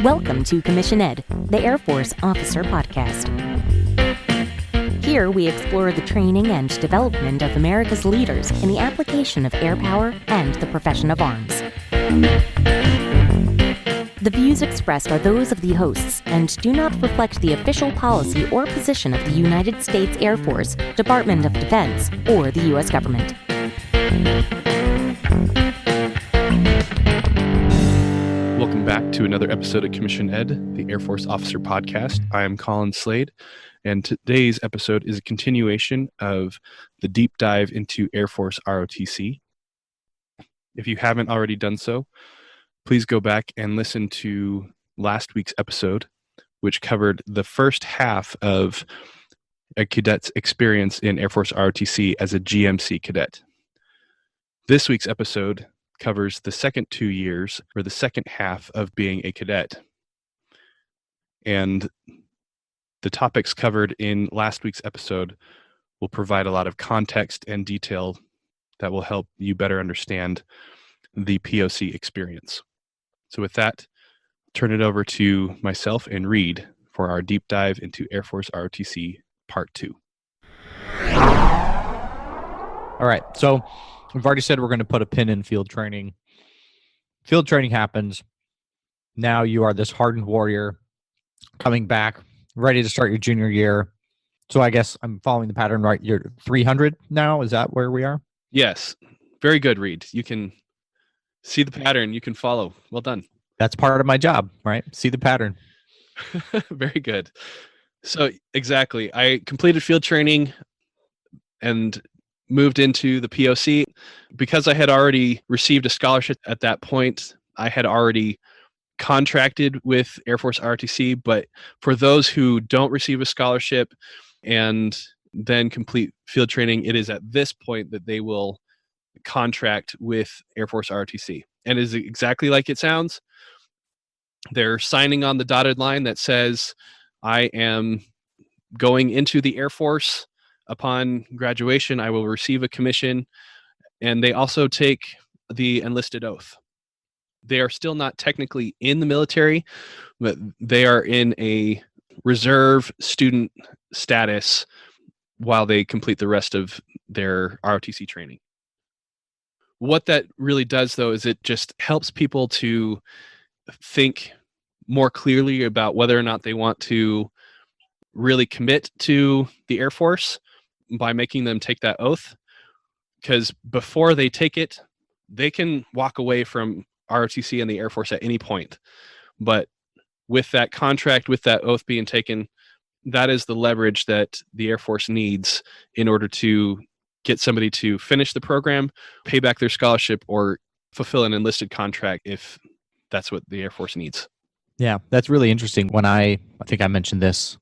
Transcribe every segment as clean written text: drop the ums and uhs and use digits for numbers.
Welcome to Commission Ed, the Air Force Officer Podcast. Here we explore the training and development of America's leaders in the application of air power and the profession of arms. The views expressed are those of the hosts and do not reflect the official policy or position of the United States Air Force, Department of Defense, or the U.S. government. Welcome back to another episode of Commission Ed, the Air Force Officer Podcast. I am Colin Slade, and today's episode is a continuation of the deep dive into Air Force ROTC. If you haven't already done so, please go back and listen to last week's episode, which covered the first half of a cadet's experience in Air Force ROTC as a GMC cadet. This week's episode covers the second 2 years, or the second half of being a cadet. And the topics covered in last week's episode will provide a lot of context and detail that will help you better understand the POC experience. So with that, turn it over to myself and Reed for our deep dive into Air Force ROTC Part 2. All right, so we've already said we're going to put a pin in field training. Field training happens. Now you are this hardened warrior coming back, ready to start your junior year. So I guess I'm following the pattern, right? You're 300 now? Is that where we are? Yes. Very good, Reed. You can see the pattern. You can follow. Well done. That's part of my job, right? See the pattern. Very good. So exactly. I completed field training and moved into the POC. Because I had already received a scholarship at that point, I had already contracted with Air Force ROTC, but for those who don't receive a scholarship and then complete field training, it is at this point that they will contract with Air Force ROTC. And it is exactly like it sounds. They're signing on the dotted line that says, I am going into the Air Force. Upon graduation, I will receive a commission, and they also take the enlisted oath. They are still not technically in the military, but they are in a reserve student status while they complete the rest of their ROTC training. What that really does, though, is it just helps people to think more clearly about whether or not they want to really commit to the Air Force by making them take that oath. Because before they take it, they can walk away from ROTC and the Air Force at any point. But with that contract, with that oath being taken, that is the leverage that the Air Force needs in order to get somebody to finish the program, pay back their scholarship, or fulfill an enlisted contract if that's what the Air Force needs. Yeah, that's really interesting. When I think I mentioned this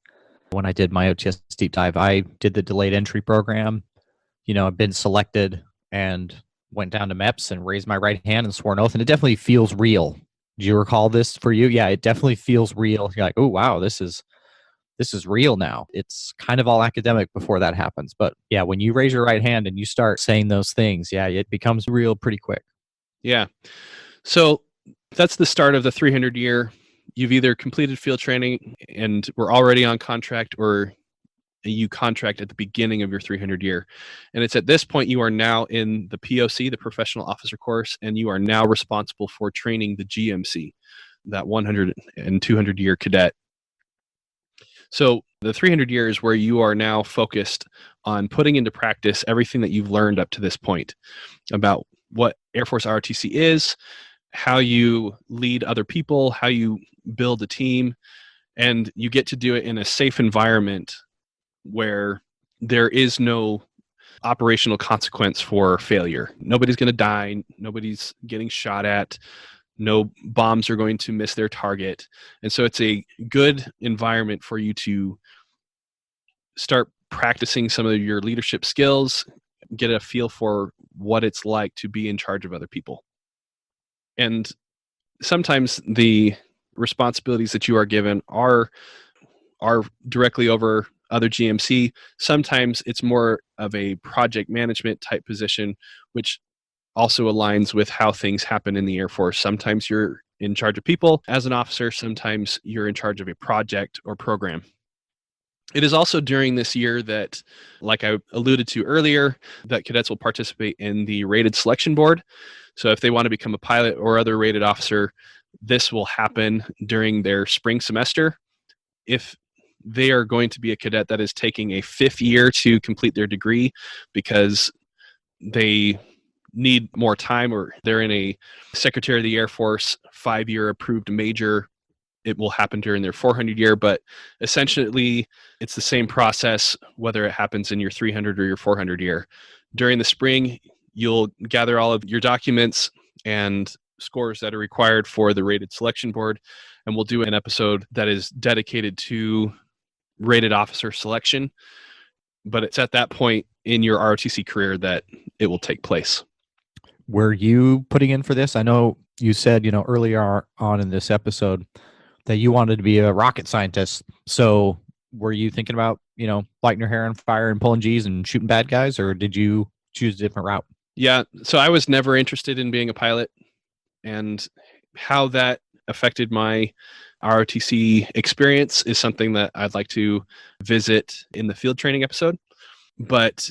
when I did my OTS deep dive, I did the delayed entry program. You know, I've been selected and went down to MEPS and raised my right hand and swore an oath, and it definitely feels real. Do you recall this for you? Yeah, it definitely feels real. You're like, oh, wow, this is real now. It's kind of all academic before that happens. But yeah, when you raise your right hand and you start saying those things, yeah, it becomes real pretty quick. Yeah. So that's the start of the 300 year. You've either completed field training and were already on contract, or you contract at the beginning of your 300 year. And it's at this point you are now in the POC, the Professional Officer Course, and you are now responsible for training the GMC, that 100 and 200 year cadet. So the 300 year is where you are now focused on putting into practice everything that you've learned up to this point about what Air Force ROTC is, how you lead other people, how you build a team, and you get to do it in a safe environment where there is no operational consequence for failure. Nobody's going to die. Nobody's getting shot at. No bombs are going to miss their target. And so it's a good environment for you to start practicing some of your leadership skills, get a feel for what it's like to be in charge of other people. And sometimes the responsibilities that you are given are directly over other GMC. Sometimes it's more of a project management type position, which also aligns with how things happen in the Air Force. Sometimes you're in charge of people. As an officer, sometimes you're in charge of a project or program. It is also during this year that, like I alluded to earlier, that cadets will participate in the rated selection board. So if they want to become a pilot or other rated officer, this will happen during their spring semester. If they are going to be a cadet that is taking a 5th year to complete their degree because they need more time, or they're in a Secretary of the Air Force 5-year approved major, it will happen during their 400 year. But essentially, it's the same process whether it happens in your 300 or your 400 year. During the spring, you'll gather all of your documents and scores that are required for the rated selection board, and we'll do an episode that is dedicated to rated officer selection. But it's at that point in your ROTC career that it will take place. Were you putting in for this? I know you said, earlier on in this episode that you wanted to be a rocket scientist. So were you thinking about, lighting your hair on fire and pulling G's and shooting bad guys, or did you choose a different route? Yeah, so I was never interested in being a pilot, and how that affected my ROTC experience is something that I'd like to visit in the field training episode. But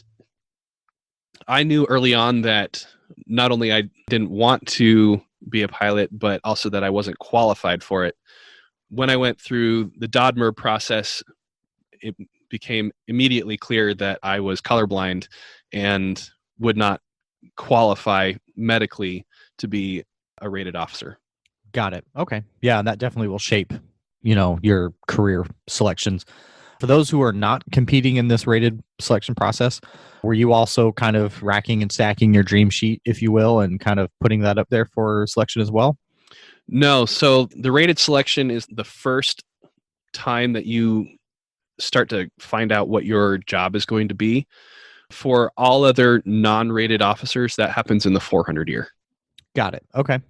I knew early on that not only I didn't want to be a pilot, but also that I wasn't qualified for it. When I went through the DODMER process, it became immediately clear that I was colorblind and would not qualify medically to be a rated officer. Got it. Okay. Yeah, that definitely will shape, your career selections. For those who are not competing in this rated selection process, were you also kind of racking and stacking your dream sheet, if you will, and kind of putting that up there for selection as well? No. So the rated selection is the first time that you start to find out what your job is going to be. For all other non-rated officers, that happens in the 400 year. Got it. Okay.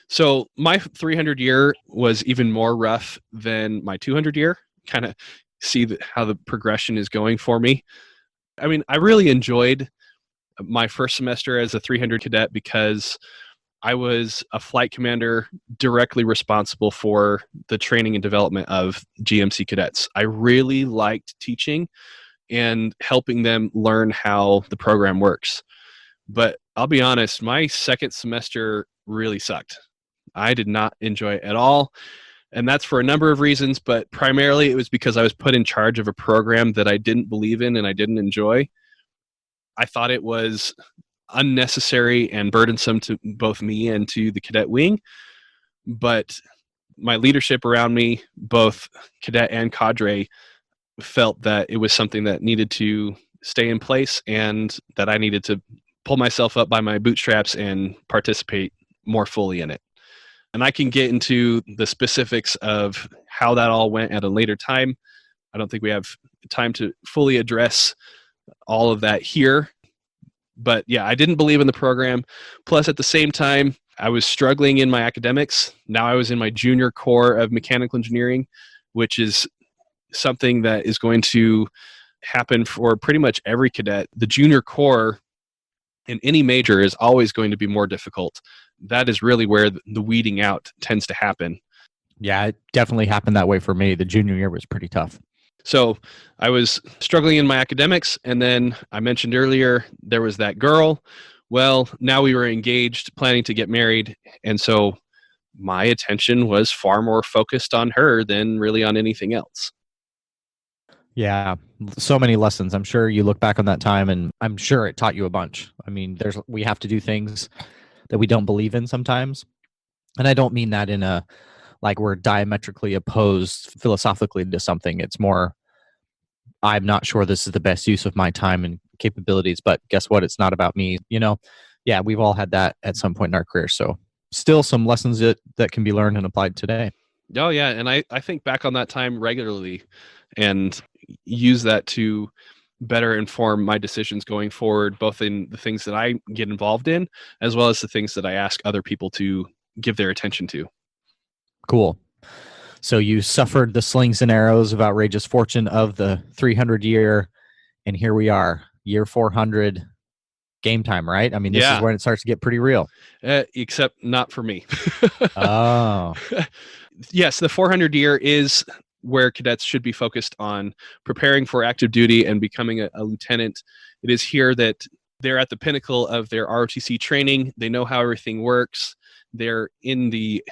So my 300 year was even more rough than my 200 year. Kind of see how the progression is going for me. I mean, I really enjoyed my first semester as a 300 cadet because I was a flight commander directly responsible for the training and development of GMC cadets. I really liked teaching and helping them learn how the program works. But I'll be honest, my second semester really sucked. I did not enjoy it at all. And that's for a number of reasons, but primarily it was because I was put in charge of a program that I didn't believe in and I didn't enjoy. I thought it was unnecessary and burdensome to both me and to the cadet wing. But my leadership around me, both cadet and cadre, felt that it was something that needed to stay in place and that I needed to pull myself up by my bootstraps and participate more fully in it. And I can get into the specifics of how that all went at a later time. I don't think we have time to fully address all of that here. But yeah, I didn't believe in the program. Plus, at the same time, I was struggling in my academics. Now I was in my junior core of mechanical engineering, which is something that is going to happen for pretty much every cadet. The junior core in any major is always going to be more difficult. That is really where the weeding out tends to happen. Yeah, it definitely happened that way for me. The junior year was pretty tough. So I was struggling in my academics, and then I mentioned earlier there was that girl. Well, now we were engaged, planning to get married, and so my attention was far more focused on her than really on anything else. Yeah, so many lessons. I'm sure you look back on that time, and I'm sure it taught you a bunch. I mean, we have to do things that we don't believe in sometimes. And I don't mean that in a, like we're diametrically opposed philosophically to something. It's more, I'm not sure this is the best use of my time and capabilities, but guess what? It's not about me. Yeah, we've all had that at some point in our career. So still some lessons that can be learned and applied today. Oh, yeah. And I think back on that time regularly and use that to better inform my decisions going forward, both in the things that I get involved in, as well as the things that I ask other people to give their attention to. Cool. So you suffered the slings and arrows of outrageous fortune of the 300 year, and here we are, year 400. game time, right? I mean, this is Yeah. when it starts to get pretty real. Except not for me. Oh, Yes, the 400 year is where cadets should be focused on preparing for active duty and becoming a lieutenant. It is here that they're at the pinnacle of their ROTC training. They know how everything works. They're in the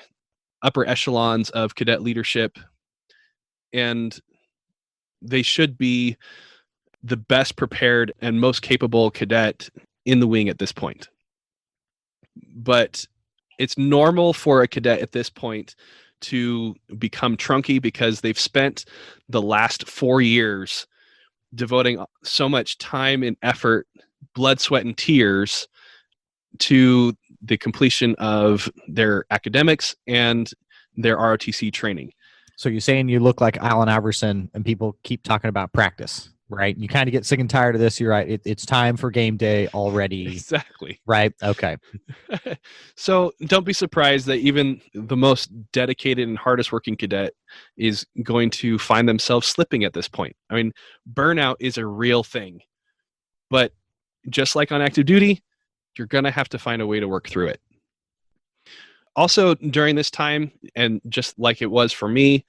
upper echelons of cadet leadership, and they should be the best prepared and most capable cadet in the wing at this point. But it's normal for a cadet at this point to become trunky because they've spent the last 4 years devoting so much time and effort, blood, sweat, and tears to the completion of their academics and their ROTC training. so you're saying you look like Allen Iverson and people keep talking about practice, right? You kind of get sick and tired of this. You're right. It's time for game day already. Exactly. Right. Okay. So don't be surprised that even the most dedicated and hardest working cadet is going to find themselves slipping at this point. I mean, burnout is a real thing, but just like on active duty, you're going to have to find a way to work through it. Also, during this time, and just like it was for me,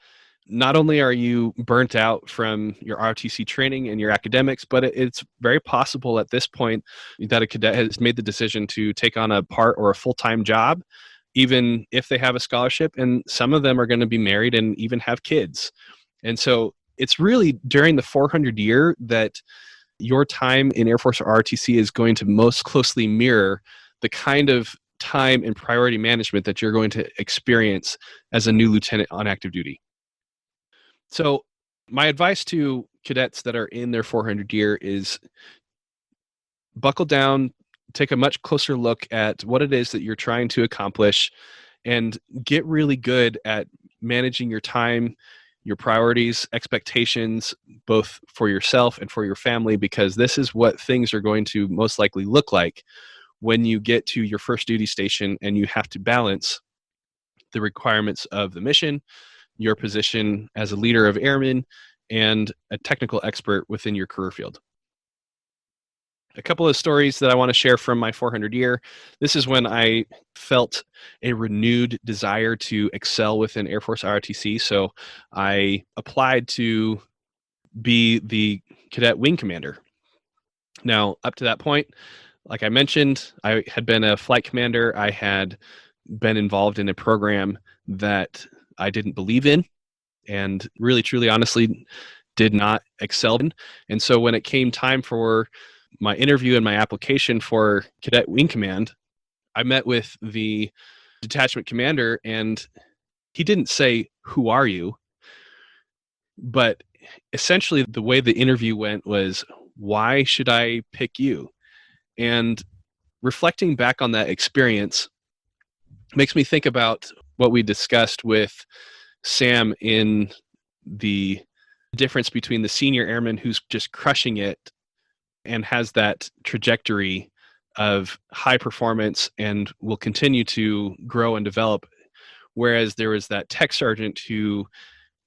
not only are you burnt out from your ROTC training and your academics, but it's very possible at this point that a cadet has made the decision to take on a part or a full-time job, even if they have a scholarship, and some of them are going to be married and even have kids. And so it's really during the 400 year that your time in Air Force ROTC is going to most closely mirror the kind of time and priority management that you're going to experience as a new lieutenant on active duty. So my advice to cadets that are in their 400 year is buckle down, take a much closer look at what it is that you're trying to accomplish, and get really good at managing your time, your priorities, expectations, both for yourself and for your family, because this is what things are going to most likely look like when you get to your first duty station and you have to balance the requirements of the mission, your position as a leader of airmen, and a technical expert within your career field. A couple of stories that I want to share from my 400 year. This is when I felt a renewed desire to excel within Air Force ROTC. So I applied to be the cadet wing commander. Now, up to that point, like I mentioned, I had been a flight commander. I had been involved in a program that I didn't believe in and really, truly, honestly did not excel in. And so when it came time for my interview and my application for Cadet Wing Command, I met with the detachment commander, and he didn't say, "Who are you?" But essentially the way the interview went was, "Why should I pick you?" And reflecting back on that experience makes me think about what we discussed with Sam in the difference between the senior airman who's just crushing it and has that trajectory of high performance and will continue to grow and develop, whereas there was that tech sergeant who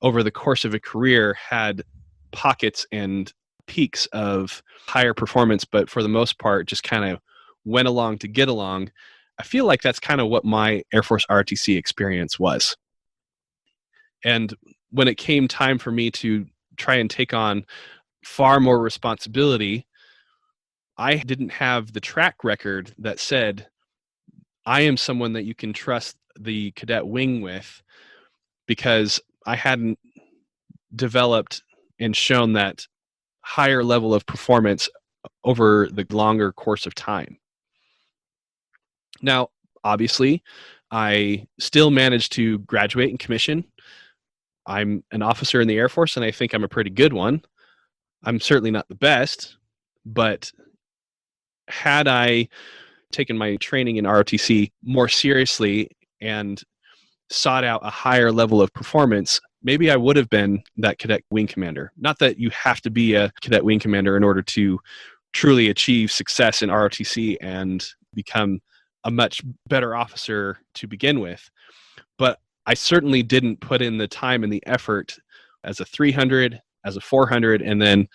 over the course of a career had pockets and peaks of higher performance, but for the most part just kind of went along to get along. I feel like that's kind of what my Air Force ROTC experience was. And when it came time for me to try and take on far more responsibility, I didn't have the track record that said, I am someone that you can trust the cadet wing with, because I hadn't developed and shown that higher level of performance over the longer course of time. Now, obviously, I still managed to graduate and commission. I'm an officer in the Air Force, and I think I'm a pretty good one. I'm certainly not the best, but had I taken my training in ROTC more seriously and sought out a higher level of performance, maybe I would have been that cadet wing commander. Not that you have to be a cadet wing commander in order to truly achieve success in ROTC and become a much better officer to begin with, but I certainly didn't put in the time and the effort as a 300, as a 400, and then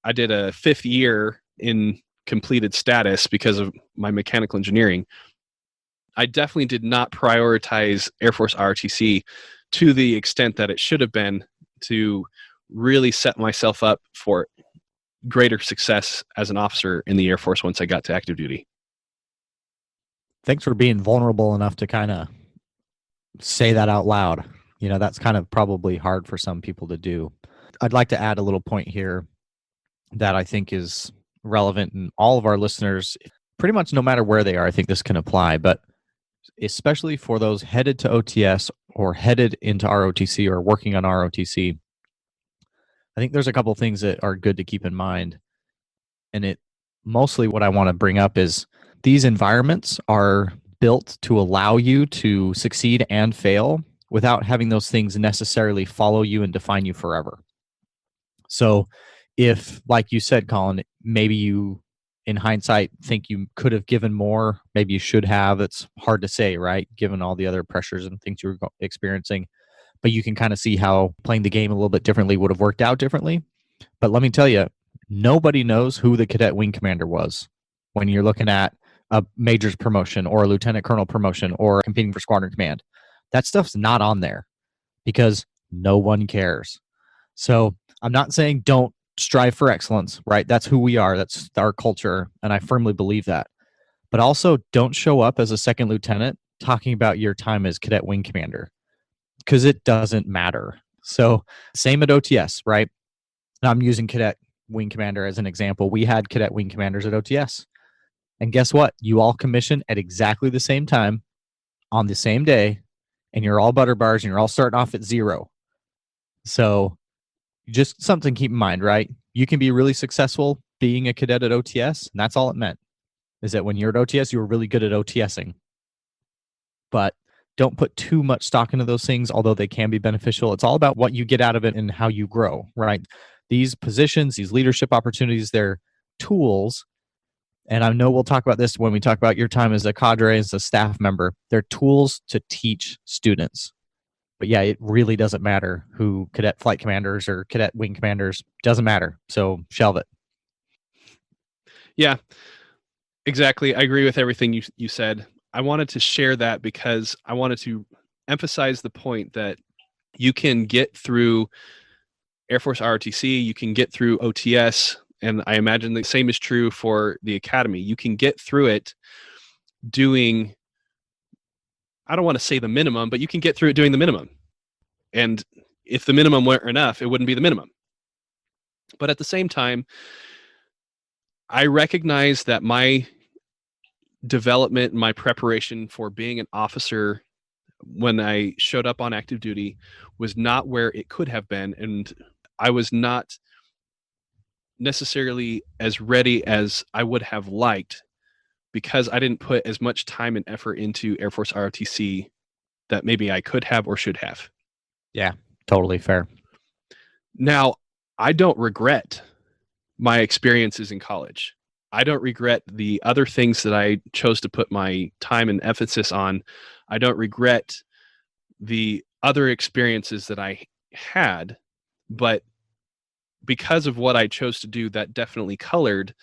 I did a 5th year in completed status because of my mechanical engineering, I definitely did not prioritize Air Force ROTC to the extent that it should have been to really set myself up for greater success as an officer in the Air Force once I got to active duty. Thanks for being vulnerable enough to kind of say that out loud. You know, that's kind of probably hard for some people to do. I'd like to add a little point here that I think is relevant, and all of our listeners, pretty much no matter where they are, I think this can apply, but especially for those headed to OTS or headed into ROTC or working on ROTC, I think there's a couple things that are good to keep in mind. And it mostly what I want to bring up is these environments are built to allow you to succeed and fail without having those things necessarily follow you and define you forever. So if, like you said, Colin, maybe you, in hindsight, think you could have given more, maybe you should have. It's hard to say, right? Given all the other pressures and things you were experiencing. But you can kind of see how playing the game a little bit differently would have worked out differently. But let me tell you, nobody knows who the cadet wing commander was when you're looking at a major's promotion or a lieutenant colonel promotion or competing for squadron command. That stuff's not on there because no one cares. So I'm not saying don't strive for excellence, right? That's who we are. That's our culture. And I firmly believe that. But also don't show up as a second lieutenant talking about your time as cadet wing commander because it doesn't matter. So same at OTS, right? I'm using cadet wing commander as an example. We had cadet wing commanders at OTS. And guess what? You all commission at exactly the same time on the same day, and you're all butter bars and you're all starting off at 0. So just something to keep in mind, right? You can be really successful being a cadet at OTS, and that's all it meant, is that when you're at OTS, you were really good at OTSing. But don't put too much stock into those things, although they can be beneficial. It's all about what you get out of it and how you grow, right? These positions, these leadership opportunities, they're tools. And I know we'll talk about this when we talk about your time as a cadre, as a staff member. They're tools to teach students. But yeah, it really doesn't matter who cadet flight commanders or cadet wing commanders. Doesn't matter. So shelve it. Yeah, exactly. I agree with everything you said. I wanted to share that because I wanted to emphasize the point that you can get through Air Force ROTC, you can get through OTS, and I imagine the same is true for the academy. You can get through it doing, I don't want to say the minimum, but you can get through it doing the minimum. And if the minimum weren't enough, it wouldn't be the minimum. But at the same time, I recognize that my development and my preparation for being an officer when I showed up on active duty was not where it could have been. And I was not necessarily as ready as I would have liked because I didn't put as much time and effort into Air Force ROTC that maybe I could have or should have. Yeah, totally fair. Now, I don't regret my experiences in college. I don't regret the other things that I chose to put my time and emphasis on. I don't regret the other experiences that I had, but because of what I chose to do, that definitely colored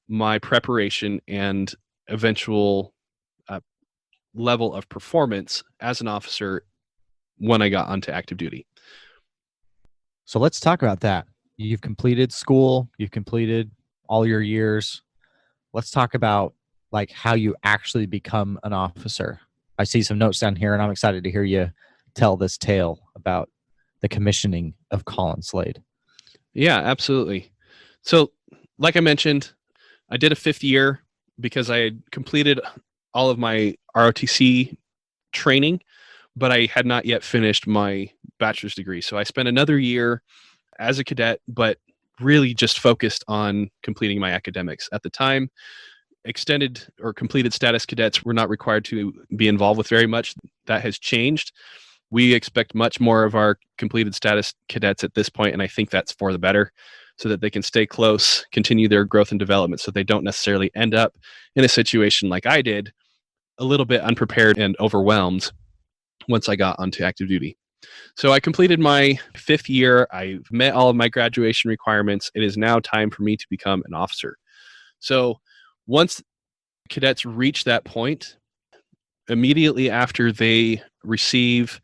my preparation and eventual level of performance as an officer when I got onto active duty. So let's talk about that. You've completed school, you've completed all your years. Let's talk about like how you actually become an officer. I see some notes down here and I'm excited to hear you tell this tale about the commissioning of Colin Slade. Yeah, absolutely. So like I mentioned, I did a 5th year because I had completed all of my ROTC training, but I had not yet finished my bachelor's degree. So I spent another year as a cadet, but really just focused on completing my academics. At the time, extended or completed status cadets were not required to be involved with very much. That has changed. We expect much more of our completed status cadets at this point, and I think that's for the better, so that they can stay close, continue their growth and development, so they don't necessarily end up in a situation like I did, a little bit unprepared and overwhelmed once I got onto active duty. So I completed my 5th year. I've met all of my graduation requirements. It is now time for me to become an officer. So Once cadets reach that point, immediately after they receive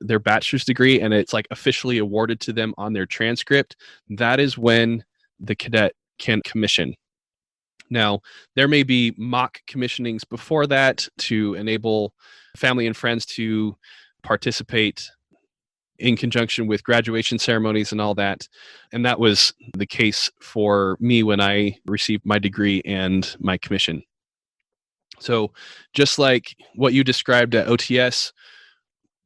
their bachelor's degree and it's like officially awarded to them on their transcript, that is when the cadet can commission. Now, there may be mock commissionings before that to enable family and friends to participate in conjunction with graduation ceremonies and all that. And that was the case for me when I received my degree and my commission. So just like what you described at OTS,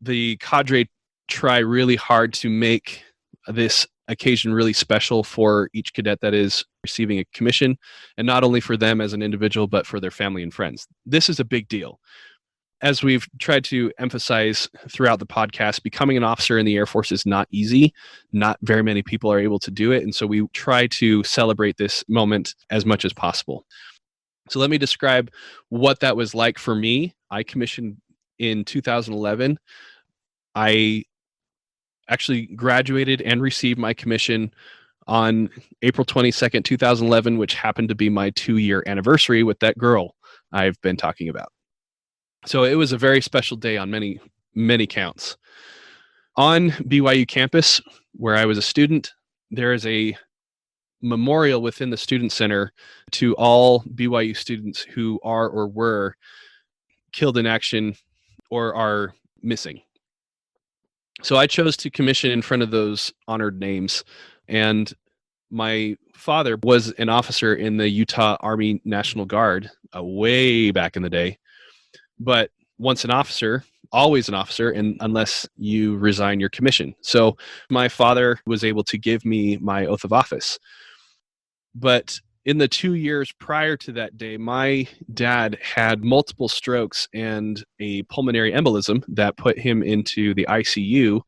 the cadre try really hard to make this occasion really special for each cadet that is receiving a commission, and not only for them as an individual, but for their family and friends. This is a big deal. As we've tried to emphasize throughout the podcast, becoming an officer in the Air Force is not easy. Not very many people are able to do it. And so we try to celebrate this moment as much as possible. So let me describe what that was like for me. I commissioned in 2011. I actually graduated and received my commission on April 22nd, 2011, which happened to be my 2-year anniversary with that girl I've been talking about. So it was a very special day on many, many counts. On BYU campus, where I was a student, there is a memorial within the Student Center to all BYU students who are or were killed in action or are missing. So I chose to commission in front of those honored names. And my father was an officer in the Utah Army National Guard way back in the day. But once an officer, always an officer, and unless you resign your commission. So my father was able to give me my oath of office. But in the 2 years prior to that day, my dad had multiple strokes and a pulmonary embolism that put him into the ICU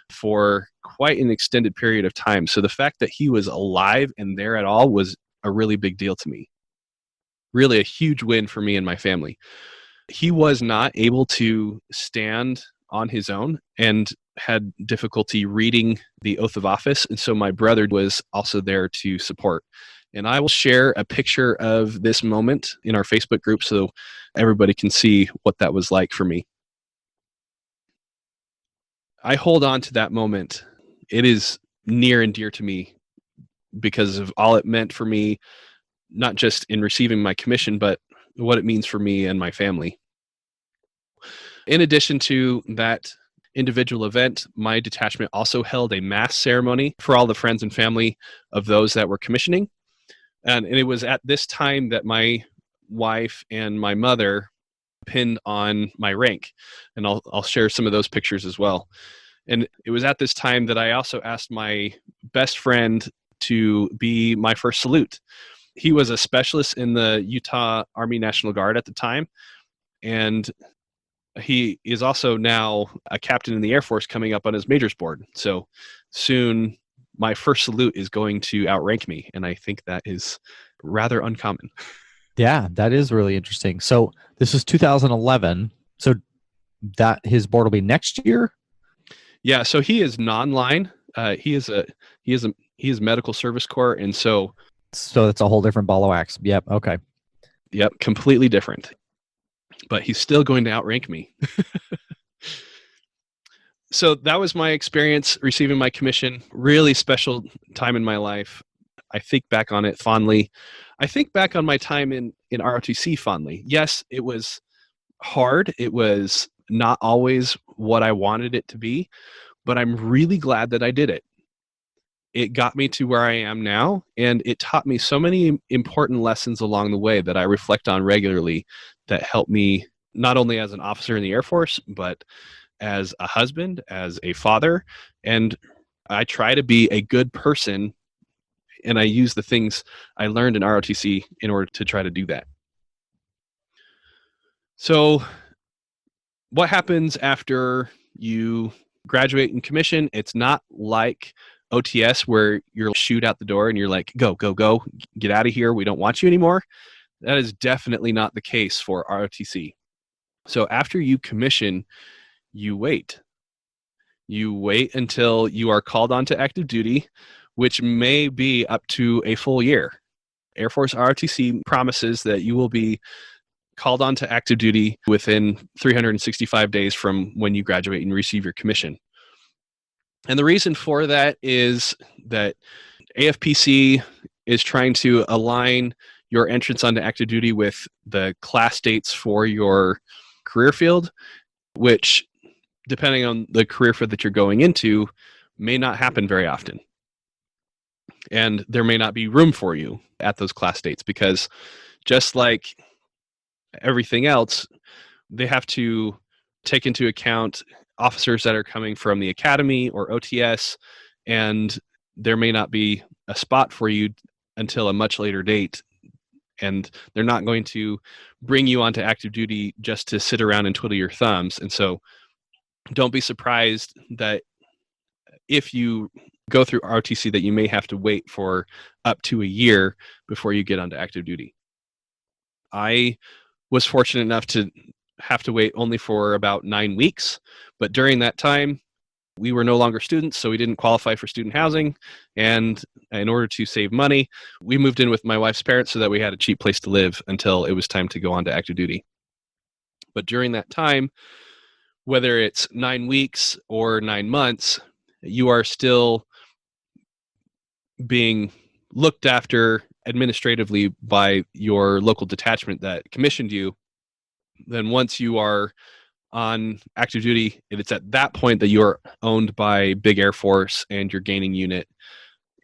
for quite an extended period of time. So the fact that he was alive and there at all was a really big deal to me. Really a huge win for me and my family. He was not able to stand on his own and had difficulty reading the oath of office. And so my brother was also there to support. And I will share a picture of this moment in our Facebook group so everybody can see what that was like for me. I hold on to that moment. It is near and dear to me because of all it meant for me, not just in receiving my commission, but what it means for me and my family. In addition to that individual event, my detachment also held a mass ceremony for all the friends and family of those that were commissioning. And it was at this time that my wife and my mother pinned on my rank. And I'll share some of those pictures as well. And it was at this time that I also asked my best friend to be my first salute. He was a specialist in the Utah Army National Guard at the time. And he is also now a captain in the Air Force coming up on his major's board. So soon my first salute is going to outrank me. And I think that is rather uncommon. Yeah, that is really interesting. So this is 2011. So that his board will be next year? Yeah, so he is non-line. He is medical service corps. And so it's a whole different ball of wax. Yep. Okay. Yep. Completely different, but he's still going to outrank me. So that was my experience receiving my commission. Really special time in my life. I think back on it fondly. I think back on my time in ROTC fondly. Yes, it was hard. It was not always what I wanted it to be, but I'm really glad that I did it. It got me to where I am now, and it taught me so many important lessons along the way that I reflect on regularly that helped me not only as an officer in the Air Force, but as a husband, as a father, and I try to be a good person, and I use the things I learned in ROTC in order to try to do that. So what happens after you graduate and commission? It's not like OTS where you're shoot out the door and you're like, go, go, go, get out of here. We don't want you anymore. That is definitely not the case for ROTC. So after you commission, you wait. You wait until you are called onto active duty, which may be up to a full year. Air Force ROTC promises that you will be called on to active duty within 365 days from when you graduate and receive your commission. And the reason for that is that AFPC is trying to align your entrance onto active duty with the class dates for your career field, which, depending on the career field that you're going into, may not happen very often. And there may not be room for you at those class dates because, just like everything else, they have to take into account officers that are coming from the academy or OTS, and there may not be a spot for you until a much later date. And they're not going to bring you onto active duty just to sit around and twiddle your thumbs. And so don't be surprised that if you go through ROTC that you may have to wait for up to a year before you get onto active duty. I was fortunate enough to have to wait only for about 9 weeks, but during that time, we were no longer students, so we didn't qualify for student housing. And in order to save money, we moved in with my wife's parents so that we had a cheap place to live until it was time to go on to active duty. But during that time, whether it's 9 weeks or 9 months, you are still being looked after administratively by your local detachment that commissioned you. Then once you are on active duty, it's at that point that you're owned by Big Air Force and your gaining unit,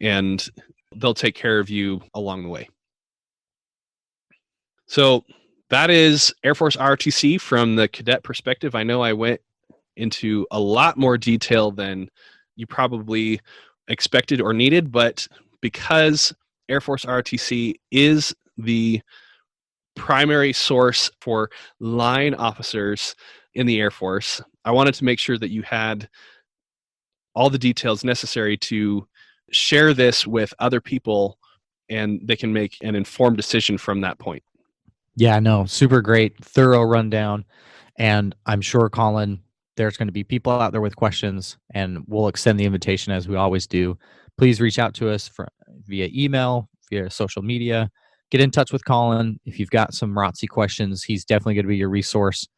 and they'll take care of you along the way. So that is Air Force ROTC from the cadet perspective. I know I went into a lot more detail than you probably expected or needed, but because Air Force ROTC is the primary source for line officers in the Air Force, I wanted to make sure that you had all the details necessary to share this with other people and they can make an informed decision from that point. Yeah, no, super great, thorough rundown. And I'm sure, Colin, there's going to be people out there with questions, and we'll extend the invitation as we always do. Please reach out to us via email, via social media. Get in touch with Colin. If you've got some ROTC questions, he's definitely going to be your resource.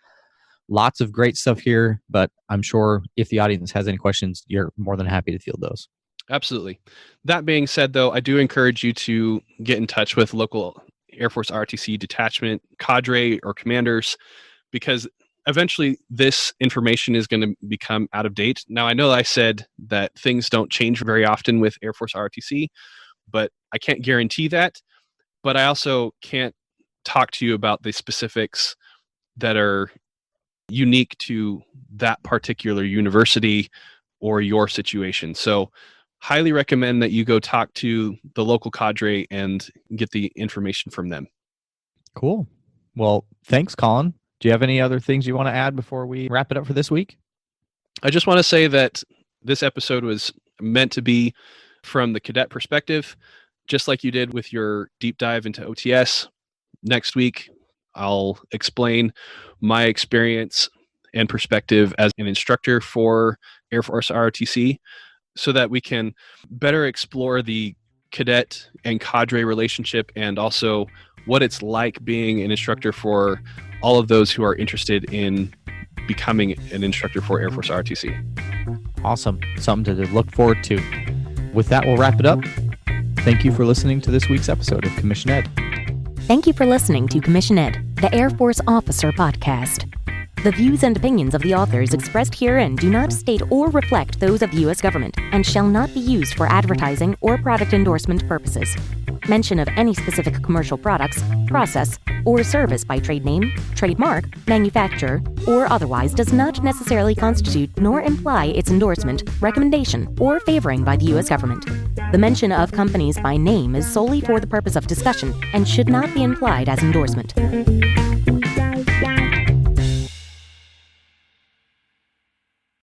Lots of great stuff here, but I'm sure if the audience has any questions, you're more than happy to field those. Absolutely. That being said, though, I do encourage you to get in touch with local Air Force ROTC detachment, cadre, or commanders, because eventually this information is going to become out of date. Now, I know I said that things don't change very often with Air Force ROTC, but I can't guarantee that. But I also can't talk to you about the specifics that are unique to that particular university or your situation. So highly recommend that you go talk to the local cadre and get the information from them. Cool. Well, thanks, Colin. Do you have any other things you want to add before we wrap it up for this week? I just want to say that this episode was meant to be from the cadet perspective, just like you did with your deep dive into OTS. Next week, I'll explain my experience and perspective as an instructor for Air Force ROTC so that we can better explore the cadet and cadre relationship and also what it's like being an instructor for all of those who are interested in becoming an instructor for Air Force ROTC. Awesome. Something to look forward to. With that, we'll wrap it up. Thank you for listening to this week's episode of Commission Ed. Thank you for listening to Commission Ed, the Air Force Officer Podcast. The views and opinions of the authors expressed herein do not state or reflect those of the U.S. government and shall not be used for advertising or product endorsement purposes. Mention of any specific commercial products, process, or service by trade name, trademark, manufacturer, or otherwise does not necessarily constitute nor imply its endorsement, recommendation, or favoring by the U.S. government. The mention of companies by name is solely for the purpose of discussion and should not be implied as endorsement.